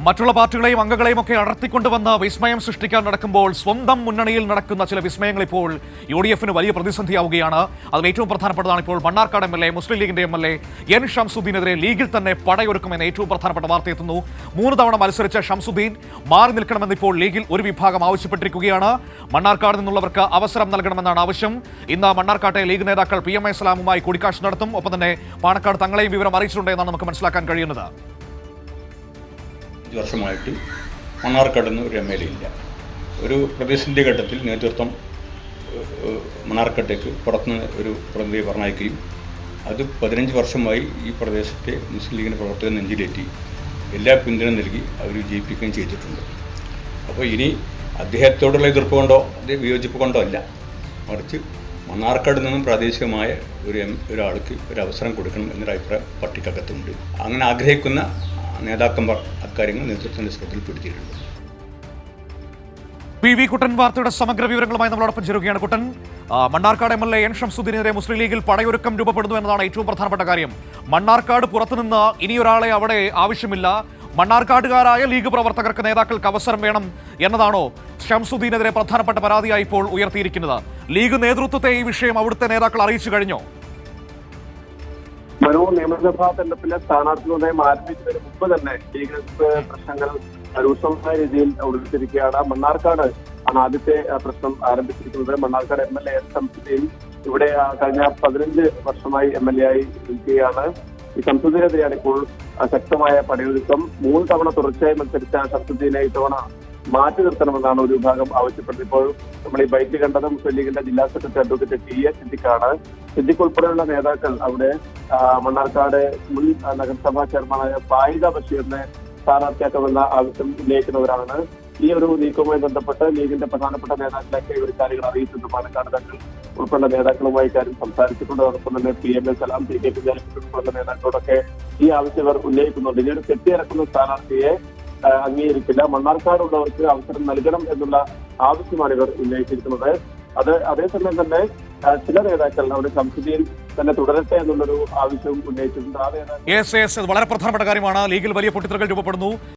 മറ്റുള്ള പാർട്ടികളെയും അംഗങ്ങളെയും ഒക്കെ അടർത്തിക്കൊണ്ടുവന്ന് വിസ്മയം സൃഷ്ടിക്കാൻ നടക്കുമ്പോൾ സ്വന്തം മുന്നണിയിൽ നടക്കുന്ന ചില വിസ്മയങ്ങൾ ഇപ്പോൾ UDF-ന് വലിയ പ്രതിസന്ധിയാവുകയാണ്. അതിൽ ഏറ്റവും പ്രധാനപ്പെട്ടതാണ് ഇപ്പോൾ മണ്ണാർക്കാട് MLA മുസ്ലിം ലീഗിന്റെ MLA N ഷംസുദ്ദീനെതിരെ ലീഗിൽ തന്നെ പടയൊരുക്കുമെന്ന് ഏറ്റവും പ്രധാനപ്പെട്ട വാർത്ത എത്തുന്നു. 3 തവണ മത്സരിച്ച ഷംസുദ്ദീൻ മാറി നിൽക്കണമെന്ന് ഇപ്പോൾ ലീഗിൽ ഒരു വിഭാഗം ആവശ്യപ്പെട്ടിരിക്കുകയാണ്. മണ്ണാർക്കാട് നിന്നുള്ളവർക്ക് അവസരം നൽകണമെന്നാണ് ആവശ്യം. ഇന്ന് മണ്ണാർക്കാട്ടെ ലീഗ് നേതാക്കൾ PMA സലാമുമായി കൂടിക്കാഴ്ച നടത്തും. ഒപ്പം തന്നെ പാണക്കാട് തങ്ങളെയും വിവരം അറിയിച്ചിട്ടുണ്ട് എന്നാണ് നമുക്ക് മനസ്സിലാക്കാൻ കഴിയുന്നത്. വർഷമായിട്ട് മണ്ണാർക്കാടുന്ന് ഒരു MLA ഇല്ല. ഒരു പ്രതിസന്ധി ഘട്ടത്തിൽ നേതൃത്വം മണ്ണാർക്കാട്ടേക്ക് പുറത്തുനിന്ന് ഒരു പ്രതിനിധിയെ പറഞ്ഞയക്കുകയും അത് 15 വർഷമായി ഈ പ്രദേശത്തെ മുസ്ലിം ലീഗിൻ്റെ പ്രവർത്തകർ നെഞ്ചിലേറ്റി എല്ലാ പിന്തുണ നൽകി അവർ വിജയിപ്പിക്കുകയും ചെയ്തിട്ടുണ്ട്. അപ്പോൾ ഇനി അദ്ദേഹത്തോടുള്ള എതിർപ്പ് കൊണ്ടോ വിയോജിപ്പ് കൊണ്ടോ അല്ല, മറിച്ച് മണ്ണാർക്കാട് നിന്നും പ്രാദേശികമായ ഒരാൾക്ക് ഒരു അവസരം കൊടുക്കണം എന്നൊരു അഭിപ്രായം പാർട്ടിക്കകത്തുണ്ട്. അങ്ങനെ ആഗ്രഹിക്കുന്ന നേതാക്കന്മാർ അക്കാര്യങ്ങൾ നേതൃത്വത്തിന്റെ ശ്രദ്ധയിൽപ്പെടുത്തിയിട്ടുണ്ട്. PV കുട്ടൻ വാർത്തയുടെ സമഗ്ര വിവരങ്ങളുമായി നമ്മളോടൊപ്പം ചേരുകയാണ്. കുട്ടൻ, മണ്ണാർക്കാട് MLA N ഷംസുദ്ദീനെതിരെ മുസ്ലിം ലീഗിൽ പടയൊരുക്കം രൂപപ്പെടുന്നു എന്നതാണ് ഏറ്റവും പ്രധാനപ്പെട്ട കാര്യം. മണ്ണാർക്കാട് പുറത്തുനിന്ന് ഇനിയൊരാളെ അവിടെ ആവശ്യമില്ല, മണ്ണാർക്കാടുകാരായ ലീഗ് പ്രവർത്തകർക്ക് നേതാക്കൾക്ക് അവസരം വേണം എന്നതാണോ ഷംസുദ്ദീനെതിരെ പ്രധാനപ്പെട്ട പരാതിയായി ഇപ്പോൾ ഉയർത്തിയിരിക്കുന്നത്? ലീഗ് നേതൃത്വത്തെ ഈ വിഷയം അവിടുത്തെ നേതാക്കൾ അറിയിച്ചു കഴിഞ്ഞോ? നിയമസഭാ തെരഞ്ഞെടുപ്പിലെ സ്ഥാനാർത്ഥി നിർണയം ആരംഭിക്കുന്നതിന് മുമ്പ് തന്നെ ലീഗ് പ്രശ്നങ്ങൾ രൂക്ഷമായ രീതിയിൽ ഉടലെടുത്തിരിക്കുകയാണ്. മണ്ണാർക്കാട് ആണ് ആദ്യത്തെ പ്രശ്നം ആരംഭിച്ചിരിക്കുന്നത്. മണ്ണാർക്കാട് MLA N ഷംസുദ്ദീൻ ഇവിടെ കഴിഞ്ഞ 15 വർഷമായി MLA ആയി നിൽക്കുകയാണ്. ഈ ഷംസുദ്ദീനെതിരെയാണ് ഇപ്പോൾ ശക്തമായ പടയൊരുക്കം. 3 തവണ തുടർച്ചയായി മത്സരിച്ച ഷംസുദ്ദീനെ ഇത്തവണ മാറ്റി നിർത്തണമെന്നാണ് ഒരു വിഭാഗം ആവശ്യപ്പെട്ടത്. ഇപ്പോൾ നമ്മൾ ഈ ബൈക്ക് കണ്ടത് മുസ്ലിം ലീഗിന്റെ ജില്ലാ സെക്രട്ടറി അഡ്വക്കേറ്റ് TA സിദ്ദിഖാണ്. സിദ്ദിഖ് ഉൾപ്പെടെയുള്ള നേതാക്കൾ അവിടെ മണ്ണാർക്കാട് മുൻ നഗരസഭാ ചെയർമാനായ ഫായിദ ബഷീറിനെ സ്ഥാനാർത്ഥിയാക്കുമെന്ന ആവശ്യം ഉന്നയിക്കുന്നവരാണ്. ഈ ഒരു നീക്കവുമായി ബന്ധപ്പെട്ട് ലീഗിന്റെ പ്രധാനപ്പെട്ട നേതാക്കളൊക്കെ ഒരു കാര്യങ്ങൾ അറിയിച്ചിട്ടുണ്ട്. പാലക്കാട് തങ്ങൾ ഉൾപ്പെടെ നേതാക്കളുമായി കാര്യം സംസാരിച്ചിട്ടുണ്ട്. അതോടൊപ്പം തന്നെ PMA സലാം, TKP ഉൾപ്പെടെ നേതാക്കളോടൊക്കെ ഈ ആവശ്യം ഇവർ ഉന്നയിക്കുന്നുണ്ട്. ഇനി ഒരു കെട്ടിയിറക്കുന്ന സ്ഥാനാർത്ഥിയെ അംഗീകരിക്കില്ല, മണ്ണാർക്കാടുള്ളവർക്ക് അവസരം നൽകണം എന്നുള്ള ആവശ്യമാണ് ഇവർ ഉന്നയിച്ചിരിക്കുന്നത്. അതേസമയം തന്നെ ചില നേതാക്കൾ അവിടെ ഷംസുദ്ദീൻ തന്നെ തുടരട്ടെ എന്നുള്ളൊരു ആവശ്യവും ഉന്നയിച്ചിട്ടുണ്ട്. ആ നേതാക്കൾ വളരെ പ്രധാനപ്പെട്ട കാര്യമാണ്. ലീഗിൽ വലിയ പൊട്ടിത്തെറികൾ രൂപപ്പെടുന്നു.